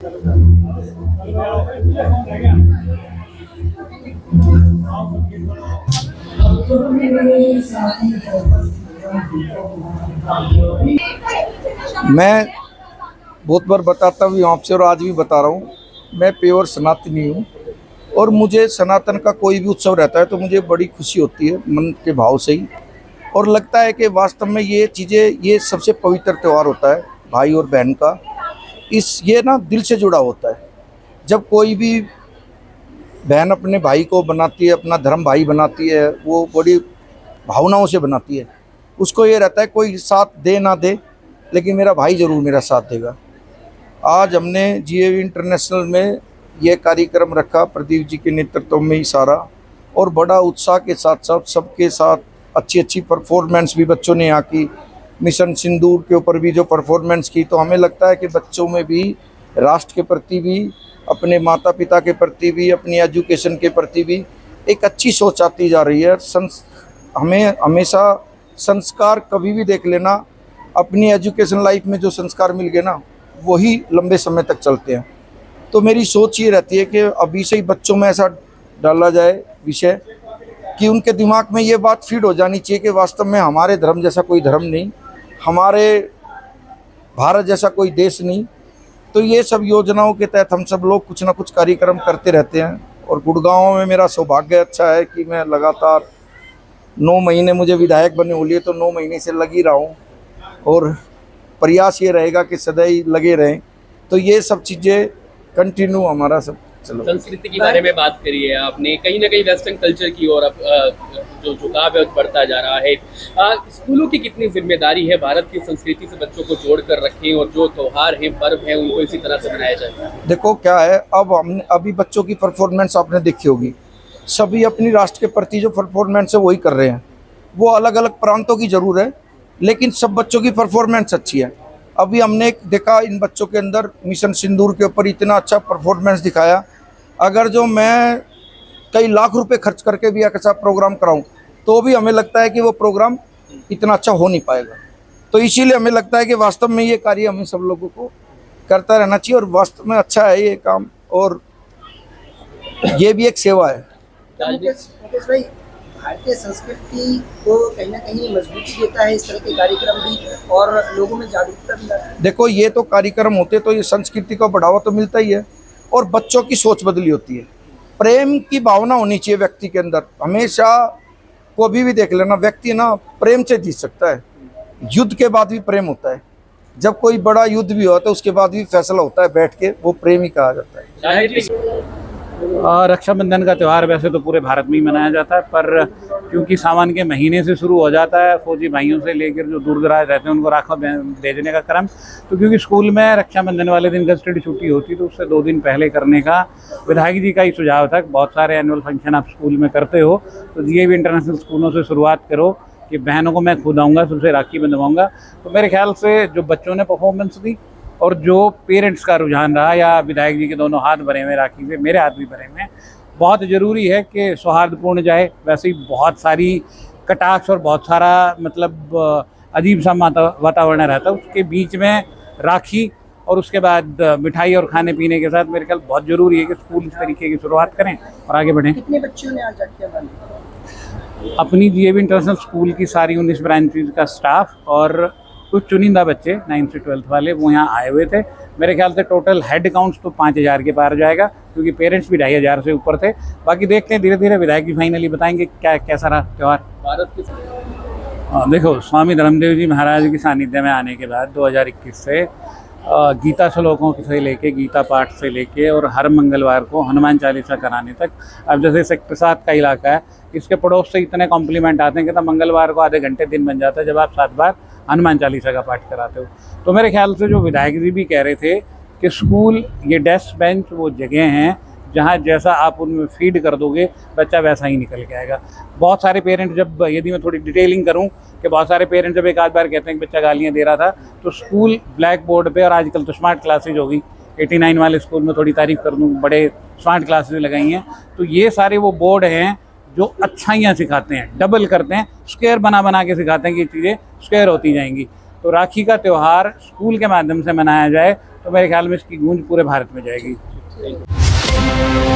मैं बहुत बार बताता भी हूँ आपसे और आज भी बता रहा हूँ, मैं प्योर सनातनी हूँ। और मुझे सनातन का कोई भी उत्सव रहता है तो मुझे बड़ी खुशी होती है मन के भाव से ही। और लगता है कि वास्तव में ये चीज़ें, ये सबसे पवित्र त्यौहार होता है भाई और बहन का। ये ना दिल से जुड़ा होता है। जब कोई भी बहन अपने भाई को बनाती है, अपना धर्म भाई बनाती है, वो बड़ी भावनाओं से बनाती है। उसको ये रहता है कोई साथ दे ना दे, लेकिन मेरा भाई ज़रूर मेरा साथ देगा। आज हमने जीएवी इंटरनेशनल में यह कार्यक्रम रखा प्रदीप जी के नेतृत्व में ही सारा, और बड़ा उत्साह के साथ साथ सबके साथ अच्छी अच्छी परफॉर्मेंस भी बच्चों ने यहाँ की। मिशन सिंदूर के ऊपर भी जो परफॉर्मेंस की, तो हमें लगता है कि बच्चों में भी राष्ट्र के प्रति भी, अपने माता पिता के प्रति भी, अपनी एजुकेशन के प्रति भी एक अच्छी सोच आती जा रही है। हमें हमेशा संस्कार कभी भी देख लेना, अपनी एजुकेशन लाइफ में जो संस्कार मिल गए ना, वही लंबे समय तक चलते हैं। तो मेरी सोच ये रहती है कि अभी से ही बच्चों में ऐसा डाला जाए विषय कि उनके दिमाग में ये बात फीड हो जानी चाहिए कि वास्तव में हमारे धर्म जैसा कोई धर्म नहीं, हमारे भारत जैसा कोई देश नहीं। तो ये सब योजनाओं के तहत हम सब लोग कुछ ना कुछ कार्यक्रम करते रहते हैं। और गुड़गांव में मेरा सौभाग्य अच्छा है कि मैं लगातार 9 महीने मुझे विधायक बने हो लिए, तो 9 महीने से लग ही रहा हूँ। और प्रयास ये रहेगा कि सदैव लगे रहें। तो ये सब चीज़ें कंटिन्यू हमारा सब चलो। संस्कृति के बारे में बात करी है आपने, कहीं ना कहीं वेस्टर्न कल्चर की ओर अब जो झुकाव है बढ़ता जा रहा है। स्कूलों की कितनी जिम्मेदारी है भारत की संस्कृति से बच्चों को जोड़ कर रखें और जो त्योहार हैं, पर्व हैं, उनको इसी तरह से मनाया जाए? देखो क्या है, अब हमने अभी बच्चों की परफॉर्मेंस आपने देखी होगी, सभी अपनी राष्ट्र के प्रति जो परफॉर्मेंस है वही कर रहे हैं। वो अलग अलग प्रांतों की जरूर है, लेकिन सब बच्चों की परफॉर्मेंस अच्छी है। अभी हमने एक देखा इन बच्चों के अंदर, मिशन सिंदूर के ऊपर इतना अच्छा परफॉर्मेंस दिखाया। अगर जो मैं कई लाख रुपए खर्च करके भी ऐसा प्रोग्राम कराऊं, तो भी हमें लगता है कि वो प्रोग्राम इतना अच्छा हो नहीं पाएगा। तो इसीलिए हमें लगता है कि वास्तव में ये कार्य हमें सब लोगों को करता रहना चाहिए। और वास्तव में अच्छा है ये काम, और ये भी एक सेवा है। मुकेश भाई, भारतीय संस्कृति को कहीं ना कहीं मजबूती देता है इस तरह के कार्यक्रम भी, और लोगों में जागरूकता भी लाता है। देखो ये तो कार्यक्रम होते तो ये संस्कृति को बढ़ावा तो मिलता ही है, और बच्चों की सोच बदली होती है। प्रेम की भावना होनी चाहिए व्यक्ति के अंदर हमेशा। को भी देख लेना, व्यक्ति ना प्रेम से जीत सकता है। युद्ध के बाद भी प्रेम होता है। जब कोई बड़ा युद्ध भी होता है उसके बाद भी फैसला होता है बैठ के, वो प्रेम ही कहा जाता है। रक्षाबंधन का त्यौहार वैसे तो पूरे भारत में ही मनाया जाता है, पर क्योंकि सावन के महीने से शुरू हो जाता है फौजी भाइयों से लेकर जो दूर दराज रहते हैं उनको राखा भेजने का क्रम, तो क्योंकि स्कूल में रक्षाबंधन वाले दिन गजटेड छुट्टी होती तो उससे 2 दिन पहले करने का विधायक जी का ही सुझाव था। बहुत सारे एनुअल फंक्शन आप स्कूल में करते हो, तो जीएवी इंटरनेशनल स्कूलों से शुरुआत करो कि बहनों को मैं खुद आऊँगा, सबसे राखी बंधवाऊँगा। तो मेरे ख्याल से जो बच्चों ने परफॉर्मेंस दी और जो पेरेंट्स का रुझान रहा, या विधायक जी के दोनों हाथ भरे हुए राखी से, मेरे हाथ भी भरे हुए, बहुत ज़रूरी है कि सौहार्दपूर्ण जाए। वैसे ही बहुत सारी कटाक्ष और बहुत सारा मतलब अजीब सा वातावरण रहता है, उसके बीच में राखी और उसके बाद मिठाई और खाने पीने के साथ मेरे ख्याल बहुत ज़रूरी है कि स्कूल इस तरीके की शुरुआत करें और आगे बढ़ें। कितने बच्चों ने आज राखियां बांधी? अपनी जीएवी इंटरनेशनल स्कूल की सारी 19 ब्रांचेज का स्टाफ और कुछ चुनिंदा बच्चे 9th से 12th वाले वो यहाँ आए हुए थे। मेरे ख्याल से टोटल हेड काउंट्स तो 5000 के पार जाएगा, क्योंकि पेरेंट्स भी 2500 से ऊपर थे। बाकी देखते हैं, धीरे धीरे विधायक जी फाइनली बताएंगे क्या कैसा रहा त्यौहार। भारत की देखो, स्वामी धर्मदेव जी महाराज के सानिध्य में आने के बाद 2021 से गीता श्लोकों से लेके, गीता पाठ से लेके और हर मंगलवार को हनुमान चालीसा कराने तक। अब जैसे सेक्टर 7 का इलाका है, इसके पड़ोस से इतने कॉम्प्लीमेंट आते हैं कि तब मंगलवार को आधे घंटे दिन बन जाता है जब आप 7 बार हनुमान चालीसा का पाठ कराते हो। तो मेरे ख्याल से जो विधायक जी भी कह रहे थे कि स्कूल, ये डेस्क बेंच वो जगह हैं जहाँ जैसा आप उनमें फीड कर दोगे बच्चा वैसा ही निकल के आएगा। बहुत सारे पेरेंट्स, जब यदि मैं थोड़ी डिटेलिंग करूं, कि बहुत सारे पेरेंट्स जब एक आध बार कहते हैं कि बच्चा गालियां दे रहा था, तो स्कूल ब्लैक बोर्ड पे, और आजकल तो स्मार्ट क्लासेज होगी, 89 वाले स्कूल में थोड़ी तारीफ कर दूं, बड़े स्मार्ट क्लासेज लगाई हैं। तो ये सारे वो बोर्ड हैं जो अच्छाइयाँ सिखाते हैं, डबल करते हैं, स्क्वायर बना बना के सिखाते हैं कि ये चीज़ें स्क्वायर होती जाएंगी। तो राखी का त्यौहार स्कूल के माध्यम से मनाया जाए तो मेरे ख्याल में इसकी गूंज पूरे भारत में जाएगी। Thank you.